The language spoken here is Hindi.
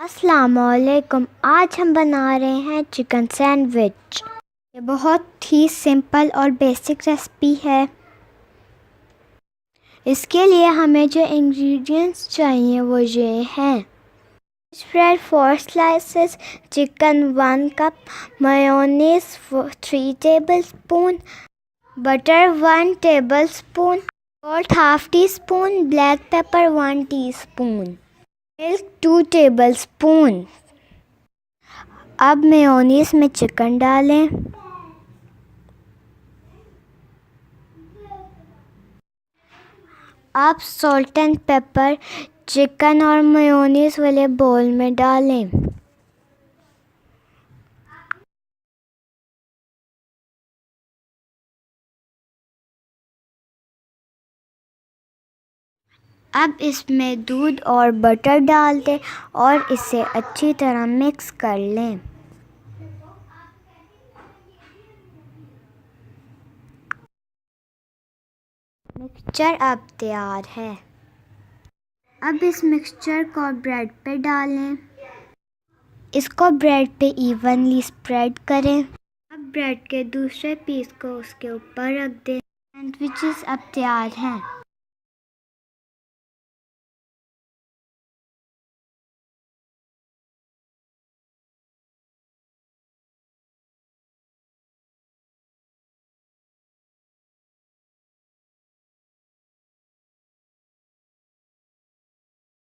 अस्सलामुअलैकुम। आज हम बना रहे हैं चिकन सैंडविच। ये बहुत ही सिंपल और बेसिक रेसिपी है। इसके लिए हमें जो इंग्रेडिएंट्स चाहिए वो ये हैं: bread 4 slices, chicken 1 cup, mayonnaise 3 tablespoon, butter 1 tablespoon, salt half tea spoon, black pepper 1 teaspoon, milk 2 tablespoon. अब मेयोनीज में चिकन डालें। अब सॉल्ट एंड पेपर चिकन और मेयोनीज वाले बोल में डालें। अब इसमें दूध और बटर डाल दें और इसे अच्छी तरह मिक्स कर लें। मिक्सचर अब तैयार है। अब इस मिक्सचर को ब्रेड पे डालें। इसको ब्रेड पे इवनली स्प्रेड करें। अब ब्रेड के दूसरे पीस को उसके ऊपर रख दें। सैंडविचेस अब तैयार हैं।